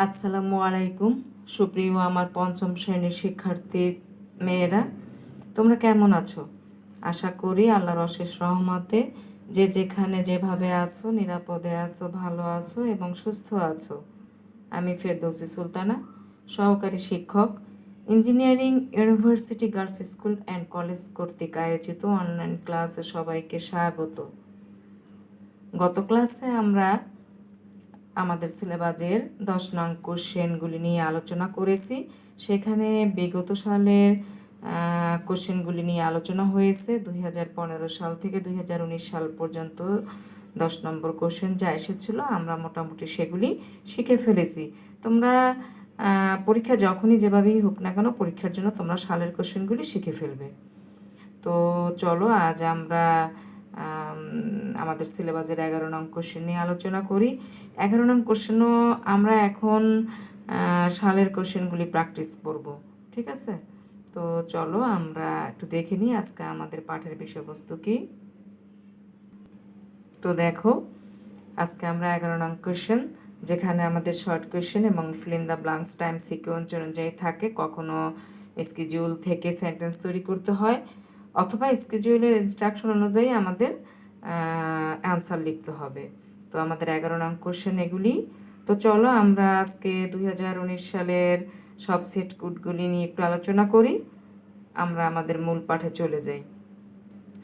আসসালামু আলাইকুম। সুপ্রিয় আমার পঞ্চম শ্রেণীর শিক্ষার্থী মেয়েরা, তোমরা কেমন আছো? আশা করি আল্লাহর অশেষ রহমতে যে যেখানে যেভাবে আছো নিরাপদে আছো, ভালো আছো এবং সুস্থ আছো। আমি ফেরদৌসী সুলতানা, সহকারী শিক্ষক, engineering university girls school and college কর্তৃক আয়োজিত অনলাইন ক্লাসে সবাইকে স্বাগত। গত ক্লাসে আমরা আমাদের সিলেবাসের 10 নং কোশ্চেনগুলি নিয়ে আলোচনা করেছি। সেখানে বিগত সালের কোশ্চেনগুলি নিয়ে আলোচনা হয়েছে। 2015 সাল থেকে 2019 সাল পর্যন্ত 10 নম্বর কোশ্চেন যা এসেছিল আমরা মোটামুটি সেগুলি শিখে ফেলেছি। তোমরা পরীক্ষা যখনই যেভাবেই হোক না কেন পরীক্ষার জন্য তোমরা সালের কোশ্চেনগুলি শিখে ফেলবে। তো চলো আজ আমরা আমাদের সিলেবাসের 11 নং কোশ্চেন নিয়ে আলোচনা করি। 11 নং কোশ্চেনও আমরা এখন সালের কোশ্চেনগুলি প্র্যাকটিস করব, ঠিক আছে? তো চলো আমরা একটু দেখে নিই আজকে আমাদের পাঠের বিষয়বস্তু কি। তো দেখো, আজকে আমরা 11 নং কোশ্চেন, যেখানে আমাদের শর্ট কোশ্চেন এবং feel in the blanks time sequence অনুযায়ী থাকে। কখনো স্কেডিউল থেকে সেন্টেন্স তৈরি করতে হয় অথবা স্কেডিউলের ইনস্ট্রাকশন অনুযায়ী আমাদের অ্যান্সার লিখতে হবে। তো আমাদের 11 নং কোশ্চেন এগুলি। তো চলো আমরা আজকে 2019 সালের সব সেট কোডগুলি নিয়ে একটু আলোচনা করি। আমরা আমাদের মূল পাঠে চলে যাই।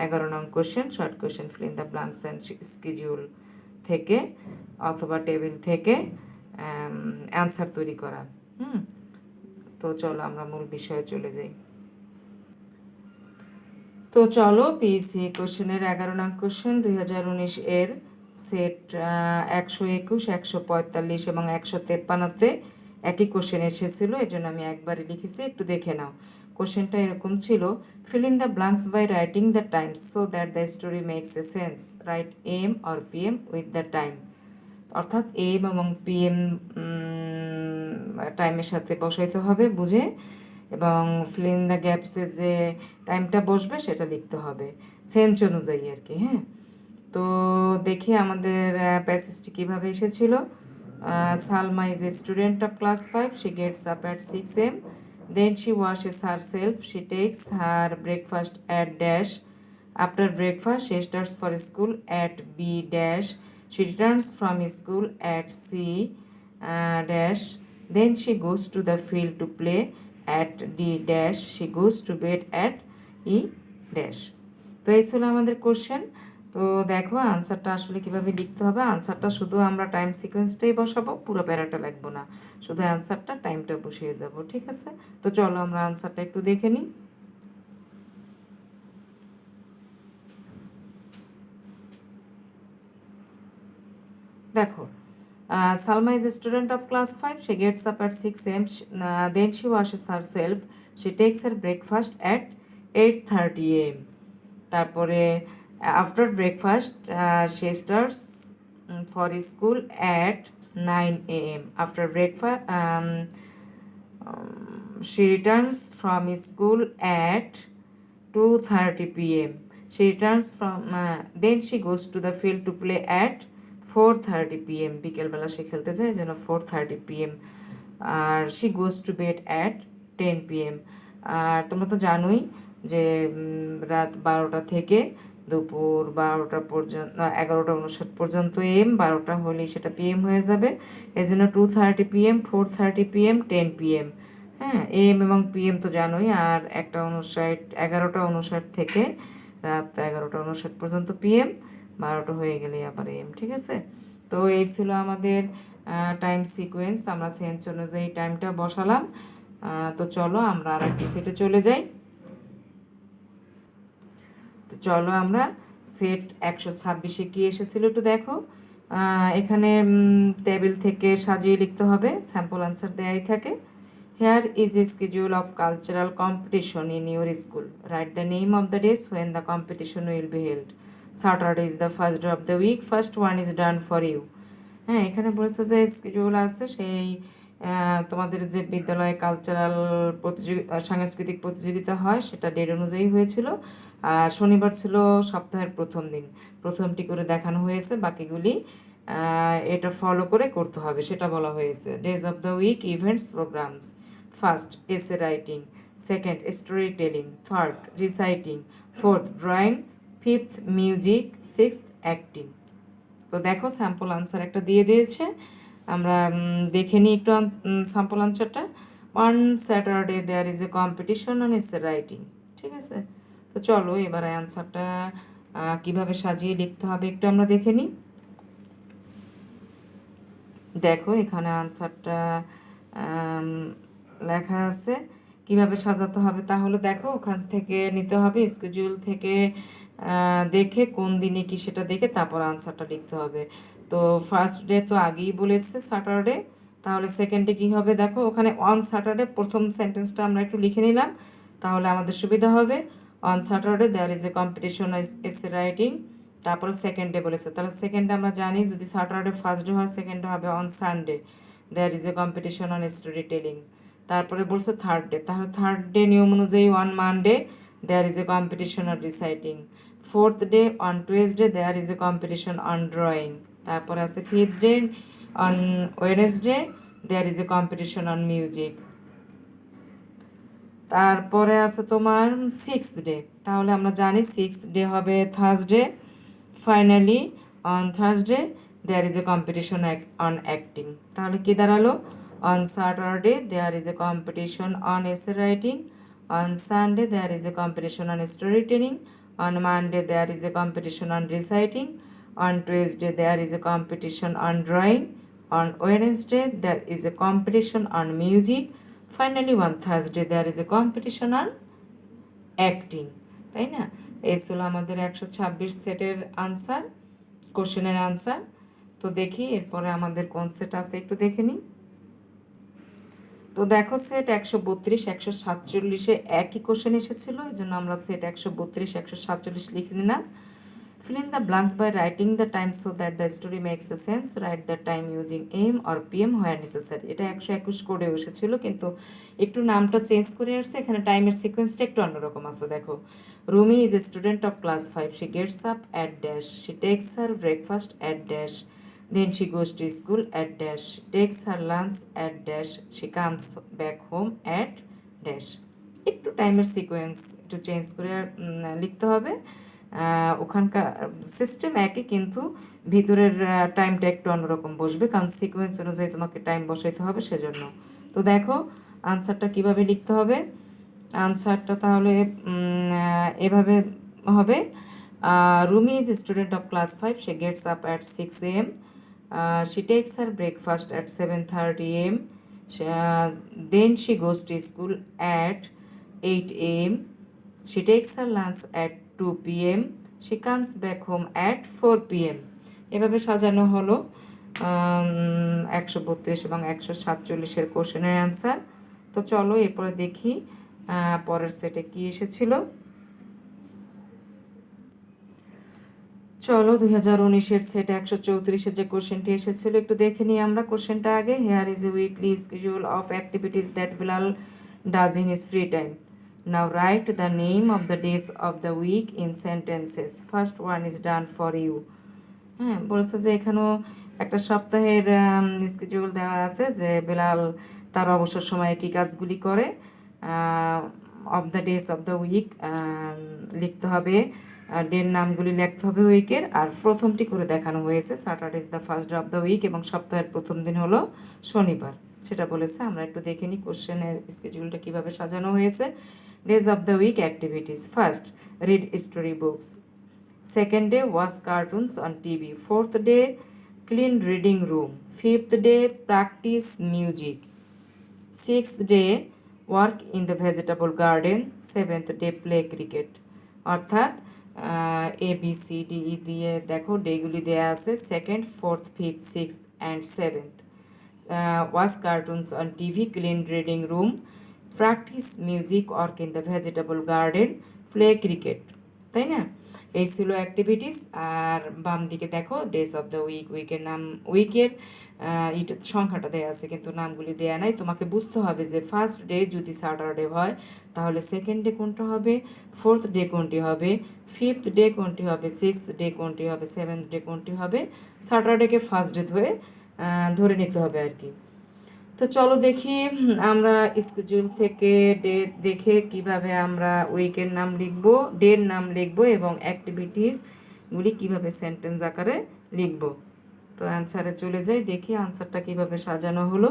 11 নং question, short question, feel in the blanks and schedule থেকে অথবা টেবিল থেকে অ্যান্সার তৈরি করা। তো চলো আমরা মূল বিষয়ে চলে যাই। তো চলো পিএসসি কোশ্চেনের 11 নং কোশ্চেন 2019 এর সেট 121, 145 এবং 153-তে একই কোশ্চেন এসেছিল, এই জন্য আমি একবারে লিখেছি, একটু দেখে নাও। কোশ্চেনটা এরকম ছিল, fill in the blanks by writing the times so that the story makes a sense, write M or PM with the time. অর্থাৎ এম এবং পিএম টাইমের সাথে বসাইতে হবে বুঝে, এবং ফিল ইন দ্য গ্যাপসে যে টাইমটা বসবে সেটা লিখতে হবে সেন্স অনুযায়ী আর কি। হ্যাঁ, তো দেখি আমাদের প্যাসেজটি কীভাবে এসেছিল। Salma is a student of class 5. She gets up at 6 a.m. Then she washes herself. She takes her breakfast at dash. After breakfast, she starts for school at B dash. She returns from school at C dash. Then she goes to the field to play at D dash. She goes to bed at E dash. তো এই ছিল আমাদের question. তো দেখো আনসারটা আসলে কীভাবে লিখতে হবে। আনসারটা শুধু আমরা টাইম সিকোয়েন্সটাই বসাবো, পুরো প্যারাটা লিখবো না, শুধু অ্যান্সারটা টাইমটা বসিয়ে যাব, ঠিক আছে? তো চলো আমরা আনসারটা একটু দেখে নিই। দেখো, Salma is a student of class 5. She gets up at 6 a.m. Then she washes herself. She takes her breakfast at 8:30 a.m. তারপরে after breakfast she starts for school at 9 a.m. After breakfast she returns from school at 2:30 p.m. She returns from then she goes to the field to play at 4:30 p.m. বিকেলবেলা সে খেলতে যায়, যেন 4:30 p.m. R she goes to bed at 10 p.m. আর তোমরা তো জানোই যে রাত 12টা থেকে দুপুর 12টা পর্যন্ত 11:59 পর্যন্ত এম, 12টা হলেই সেটা পিএম হয়ে যাবে। এই জন্য 2:30 p.m, 4:30 p.m, 10 p.m. হ্যাঁ, এম এবং পিএম তো জানোই। আর 11:59 থেকে রাত 11:59 পর্যন্ত পিএম, 12টা হয়ে গেলেই আবার এম, ঠিক আছে? তো এই ছিল আমাদের টাইম সিকোয়েন্স। আমরা সেন্স অনুযায়ী টাইমটা বসালাম। তো চলো আমরা আর একটা সেটে চলে যাই। তো চলো আমরা সেট 126-এ কী এসেছিল একটু দেখো। এখানে টেবিল থেকে সাজিয়ে লিখতে হবে, স্যাম্পল আনসার দেয়াই থাকে। Here is a schedule of cultural competition in your school, write the name of the days when the competition will be held. Saturday is the first day of the week, first one is done for you. হ্যাঁ, এখানে বলেছে যে schedule আছে, সেই তোমাদের যে বিদ্যালয়ে cultural সাংস্কৃতিক প্রতিযোগিতা হয় সেটা ডেট অনুযায়ী হয়েছিল। আর শনিবার ছিল সপ্তাহের প্রথম দিন, প্রথমটি করে দেখানো হয়েছে, বাকিগুলি এটা ফলো করে করতে হবে সেটা বলা হয়েছে। Days of the week, events, programs. First essay writing, second story telling, third reciting, fourth drawing, fifth music, sixth acting. তো দেখো স্যাম্পল আনসার একটা দিয়ে দিয়েছে, আমরা দেখে নিই একটু স্যাম্পল আনসারটা। On Saturday there is a competition on essay writing. ঠিক আছে, তো চলো এবারে অ্যান্সারটা কীভাবে সাজিয়ে লিখতে হবে একটু আমরা দেখে নিই। দেখো এখানে আনসারটা লেখা আছে, কিভাবে সাজাতে হবে তাহলে দেখো ওখান থেকে নিতে হবে, স্কেডিউল থেকে দেখে কোন দিনে কি সেটা দেখে তারপর আনসারটা লিখতে হবে। তো ফার্স্ট ডে তো আগেই বলেছে স্যাটারডে, তাহলে সেকেন্ডে কী হবে দেখো, ওখানে অন স্যাটারডে প্রথম সেন্টেন্সটা আমরা একটু লিখে নিলাম তাহলে আমাদের সুবিধা হবে। On Saturday there is a competition essay writing, তারপরে সেকেন্ডে বলেছে, তাহলে সেকেন্ডে আমরা জানি যদি স্যাটারডে ফার্স্ট ডে হয় সেকেন্ডে হবে on Sunday there is a competition on story telling. তারপরে বলছে থার্ড ডে, তাহলে থার্ড ডে নিয়ম অনুযায়ী on Monday there is a competition on reciting. Fourth day on Tuesday there is a competition on drawing. তারপরে আছে fifth day on Wednesday there is a competition on music. তারপরে আছে তোমার sixth day, তাহলে আমরা জানি সিক্সথ ডে হবে Thursday. Finally on Thursday there is a competition on acting. তাহলে কি দাঁড়ালো, on Saturday there is a competition on essay writing, on Sunday there is a competition on story telling, on Monday there is a competition on reciting, on Tuesday there is a competition on drawing, on Wednesday there is a competition on music, finally on Thursday there is a competition on acting. তাই না, এই ছিল আমাদের 126 সেটের answer, কোশ্চেনের answer. তো দেখি এরপরে আমাদের কোন সেট আছে একটু দেখে নিই। তো দেখো সেট 132, 147-এ একই কোশ্চেন এসেছিলো, এই জন্য আমরা সেট 132, 147 লিখে নিলাম। Fill in the blanks by writing the time so that the story makes a sense. Write the time using AM or PM where necessary. এটা 121 কোডে এসেছিল কিন্তু একটু নামটা চেঞ্জ করে আসছে, এখানে টাইমের সিকোয়েন্সটা একটু অন্যরকম আছে। দেখো, Rumi is a student of class 5. She gets up at dash. She takes her breakfast at dash. Then she goes to school at dash. She takes her lunch at dash. She comes back home at dash. একটু টাইমের sequence একটু change করে লিখতে হবে। ওখানকার system একই কিন্তু ভিতরের টাইমটা একটু অন্যরকম বসবে, কারণ সিকোয়েন্স অনুযায়ী তোমাকে টাইম বসাইতে হবে সেজন্য। তো দেখো আনসারটা কিভাবে লিখতে হবে, আনসারটা তাহলে এভাবে হবে। Rumi is student of class 5. She gets up at 6 a.m. She takes her breakfast at 7:30 a.m. Then she goes to school at 8 a.m. She takes her lunch at 2 p.m. She comes back home at 4 p.m. এভাবে সাজানো হলো 132 এবং 147-এর কোশ্চেনের answer. তো চলো এরপরে দেখি পরের সেটে কি এসেছিল। চলো 2019-এর সেট 134-এ যে কোশ্চেনটি এসেছিল একটু দেখে নিই আমরা কোশ্চেনটা আগে। Hair is A weekly schedule of activities that Bilal does in his free time. Now write the name of the days of the week in sentences. First one is done for you. হ্যাঁ, বলছে যে এখানেও একটা সপ্তাহের schedule দেওয়া আছে যে বেলাল তার অবসর সময়ে কী কাজগুলি করে। Of the days of the week লিখতে হবে, ডের নামগুলি লিখতে হবে উইকের, আর প্রথমটি করে দেখানো হয়েছে Saturday is the first day of the week এবং সপ্তাহের প্রথম দিন হলো শনিবার, সেটা বলেছে। আমরা একটু দেখে নিই কোশ্চেনের স্কেডিউলটা কীভাবে সাজানো হয়েছে। Days of the week activities. First, read story books. Second day, watch cartoons on TV. Fourth day, clean reading room. Fifth day, practice music. Sixth day, work in the vegetable garden. Seventh day, play cricket. অর্থাৎ ABCDE দিয়ে দেখো ডেগুলি দেয়া আছে, second, fourth, fifth, sixth and seventh. Watch cartoons on TV, clean reading room, practice music, work in the vegetable garden, play cricket. তাই না? এই ছিল activities. আর বাম দিকে দেখো ডেজ অফ দ্য উইক, উইকের নাম, উইকের সংখ্যাটা দেওয়া আছে কিন্তু নামগুলি দেয়া নাই। তোমাকে বুঝতে হবে যে ফার্স্ট ডে যদি স্যাটারডে হয় তাহলে সেকেন্ড ডে কোনটা হবে, ফোর্থ ডে কোনটি হবে, ফিফথ ডে কোনটি হবে, সিক্সথ ডে কোনটি হবে, সেভেন্থ ডে কোনটি হবে। স্যাটারডেকে ফার্স্ট ডে ধরে নিতে হবে আর কি। তো চলো দেখি আমরা স্কেডিউল থেকে ডেট দেখে কিভাবে আমরা উইকের নাম লিখবো, ডের নাম লিখবো এবং অ্যাক্টিভিটিসগুলি কিভাবে সেন্টেন্স আকারে লিখবো। তো অ্যান্সারে চলে যাই, দেখি আনসারটা কিভাবে সাজানো হলো।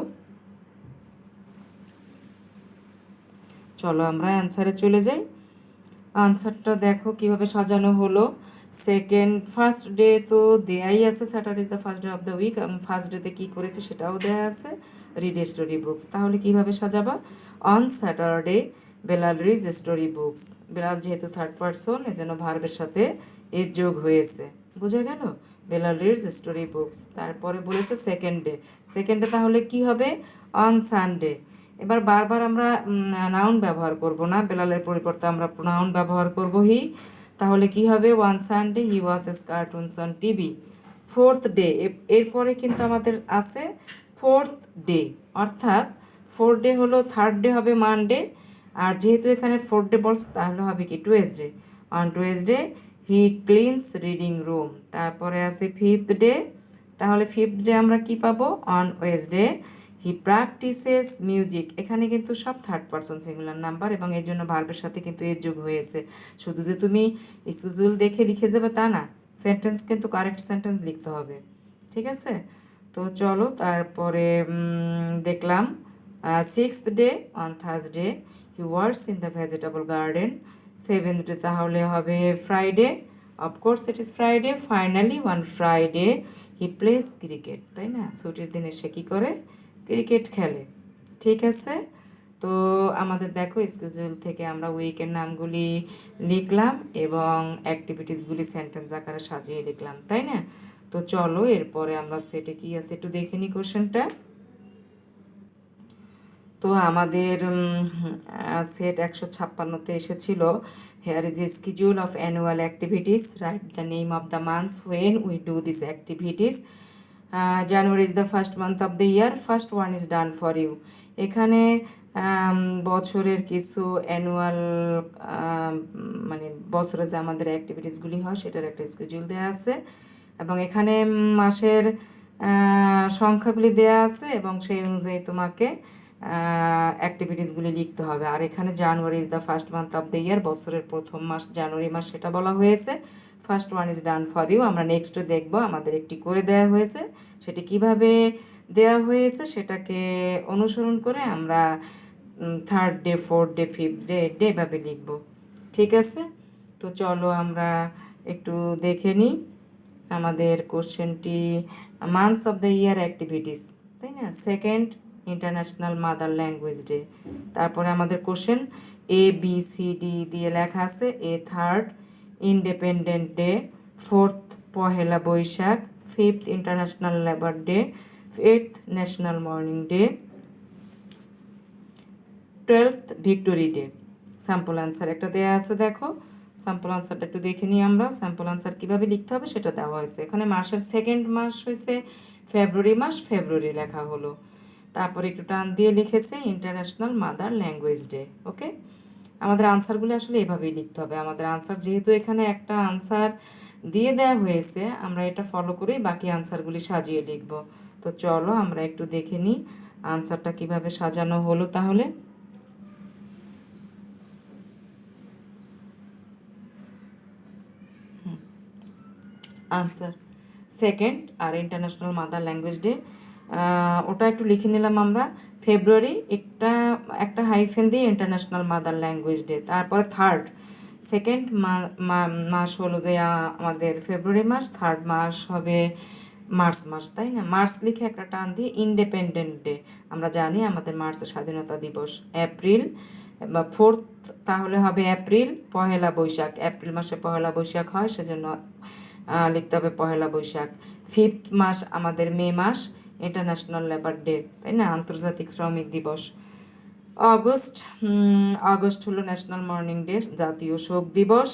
চলো আমরা অ্যান্সারে চলে যাই। আনসারটা দেখো কিভাবে সাজানো হলো। ফার্স্ট ডে তো দেয়াই আছে, Saturday is the first day of the week. First ডেতে কী করেছে সেটাও দেয়া আছে, রিড স্টোরি বুকস। তাহলে কিভাবে সাজাবা, on Saturday Belal reads story books. Belal যেহেতু থার্ড পারসন এজন্য ভার্বের সাথে এর যোগ হয়েছে, বুঝে গেল, বেলাল রিজ স্টোরি বুকস। তারপরে বলেছে সেকেন্ডে তাহলে কি হবে, অন সানডে। এবার বারবার আমরা নাউন ব্যবহার করব না, বেলালের পরিবর্তে আমরা প্রোনাউন ব্যবহার করব হি। তাহলে কি হবে, on Sunday he watches cartoons on TV. Fourth day, এরপরে কিন্তু আমাদের আছে ফোর্থ ডে, অর্থাৎ ফোর্থ ডে হলো, থার্ড ডে হবে মানডে, আর যেহেতু এখানে ফোর্থ ডে বলছে তাহলে হবে কি Tuesday. On Tuesday he cleans reading room. তারপরে আছে ফিফথ ডে, তাহলে ফিফথ ডে আমরা কি পাবো, on Wednesday he practises music. এখানে কিন্তু সব থার্ড পারসন সিঙ্গুলার নাম্বার এবং এর জন্য ভার্বের সাথে কিন্তু এর যোগ হয়েছে। শুধু যে তুমি স্কুল দেখে লিখে যাবে তা না, সেন্টেন্স কিন্তু কারেক্ট সেন্টেন্স লিখতে হবে, ঠিক আছে? তো চলো তারপরে দেখলাম sixth day, on Thursday he works in the vegetable garden. Seventh day তাহলে হবে Friday, of course it is Friday. Finally one Friday he plays cricket, তাই না? ছুটির দিনে সে কী করে, ক্রিকেট খেলে, ঠিক আছে? তো আমাদের দেখো স্কেডিউল থেকে আমরা উইকের নামগুলি লিখলাম এবং অ্যাক্টিভিটিসগুলি সেন্টেন্স আকারে সাজিয়ে লিখলাম, তাই না? তো চলো এরপরে আমরা সেটে কি আছে একটু দেখে নিই কোশ্চেনটা। তো আমাদের সেট 156তে এসেছিল, here is a schedule of annual activities, write the name of the months when we do this activities. January is the first month of the year, first one is done for you. এখানে বছরের কিছু annual মানে বছরে যে আমাদের অ্যাক্টিভিটিসগুলি হয় সেটার একটা স্কেডিউল দেওয়া আছে এবং এখানে মাসের সংখ্যাগুলি দেওয়া আছে এবং সেই অনুযায়ী তোমাকে অ্যাক্টিভিটিসগুলি লিখতে হবে। আর এখানে January is the first month of the year, বছরের প্রথম মাস জানুয়ারি মাস, সেটা বলা হয়েছে। First one is done for you, আমরা নেক্সটে দেখবো, আমাদের একটি করে দেওয়া হয়েছে, সেটি কিভাবে দেওয়া হয়েছে সেটাকে অনুসরণ করে আমরা third day, fourth day, fifth day, day এভাবে লিখব, ঠিক আছে? তো চলো আমরা একটু দেখে নিই আমাদের কোশ্চেনটি। Months of the year activities, তাই না? Second international mother language day. তারপরে আমাদের কোশ্চেন ABCD দিয়ে লেখা আছে, A third independent day, fourth Pohela Boishakh, fifth international labour day, eighth national mourning day, 12th victory day. Sample answer একটা দেওয়া আছে, দেখো স্যাম্পল আনসারটা একটু দেখে নিই আমরা। স্যাম্পল আনসার কীভাবে লিখতে হবে সেটা দেওয়া হয়েছে। এখানে মাসের সেকেন্ড মাস হয়েছে ফেব্রুয়ারি মাস, ফেব্রুয়ারি লেখা হলো। তারপরে একটু টান দিয়ে লিখেছে ইন্টারন্যাশনাল মাদার ল্যাঙ্গুয়েজ ডে। ওকে, আমাদের আনসারগুলি আসলে এভাবেই লিখতে হবে। আমাদের আনসার যেহেতু এখানে একটা আনসার দিয়ে দেওয়া হয়েছে, আমরা এটা ফলো করেই বাকি আনসারগুলি সাজিয়ে লিখব। তো চলো আমরা একটু দেখে নিই আনসারটা কিভাবে সাজানো হলো। তাহলে আনসার সেকেন্ড আর ইন্টারন্যাশনাল মাদার ল্যাঙ্গুয়েজ ডে, ওটা একটু লিখে নিলাম আমরা। ফেব্রুয়ারি একটা একটা হাইফেন দিয়ে ইন্টারন্যাশনাল মাদার ল্যাঙ্গুয়েজ ডে। তারপরে থার্ড, সেকেন্ড মাস হলো যে আমাদের ফেব্রুয়ারি মাস, থার্ড মাস হবে মার্চ মাস, তাই না? মার্চ লিখে একটা টান দিয়ে ইন্ডিপেন্ডেন্ট ডে, আমরা জানি আমাদের মার্চের স্বাধীনতা দিবস। এপ্রিল বা ফোর্থ তাহলে হবে এপ্রিল, পহেলা বৈশাখ, এপ্রিল মাসে পহেলা বৈশাখ হয় সেজন্য লিখতে হবে পহেলা বৈশাখ। ফিফথ মাস আমাদের মে মাস, ইন্টারন্যাশনাল লেবার ডে, তাই না? আন্তর্জাতিক শ্রমিক দিবস। অগস্ট, অগস্ট হলো ন্যাশনাল মর্নিং ডে, জাতীয় শোক দিবস।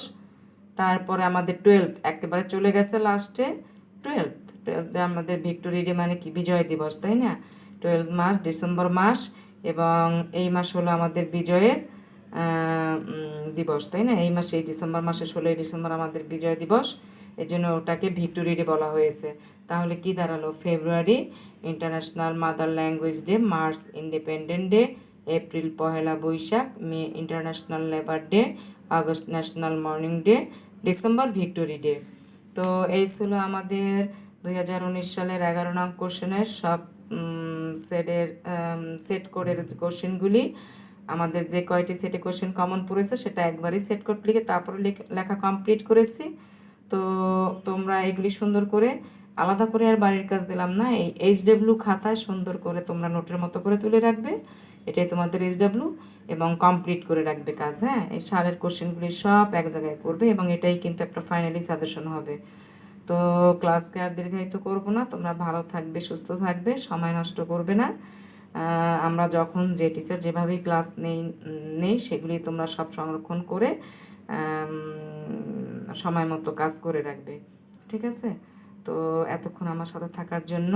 তারপরে আমাদের 12th একেবারে চলে গেছে লাস্টে। 12th আমাদের ভিক্টোরি ডে মানে কি বিজয় দিবস, তাই না? 12 মাস ডিসেম্বর মাস, এবং এই মাস হলো আমাদের বিজয়ের দিবস, তাই না? এই মাসে এই ডিসেম্বর মাসে 16ই ডিসেম্বর আমাদের বিজয় দিবস, এই জন্য ওটাকে ভিক্টোরি ডে বলা হয়েছে। তাহলে কি দাঁড়ালো? February international mother language day, March independent day, April Pohela Boishakh, May international labour day, August national mourning day, December victory day. তো এই ছিল আমাদের 2019 সালের 11 নং কোশ্চেনের সব সেট কোডের কোশ্চেনগুলি। আমাদের যে কয়টি সেটে কোশ্চেন কমন পড়েছে সেটা একবারই সেট কোড লিখে তারপরে লেখা কমপ্লিট করেছি। তো তোমরা এগুলি সুন্দর করে আলাদা করে আর বাড়ির কাজ দিলাম না, এই HW খাতায় সুন্দর করে তোমরা নোটের মতো করে তুলে রাখবে, এটাই তোমাদের HW, এবং কমপ্লিট করে রাখবে কাজ। হ্যাঁ, এই সালের কোশ্চেনগুলি সব এক জায়গায় করবে, এবং এটাই কিন্তু একটা ফাইনালি সাজেশন হবে। তো ক্লাসকে আর দীর্ঘায়িত করবো না, তোমরা ভালো থাকবে, সুস্থ থাকবে, সময় নষ্ট করবে না। আমরা যখন যে টিচার যেভাবেই ক্লাস নেই সেগুলি তোমরা সব সংরক্ষণ করে সময় মতো কাজ করে রাখবে, ঠিক আছে? তো এতক্ষণ আমার সাথে থাকার জন্য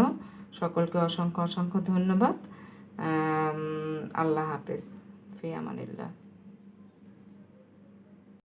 সকলকে অসংখ্য অসংখ্য ধন্যবাদ। আল্লাহ হাফেজ, ফি আমানিল্লাহ।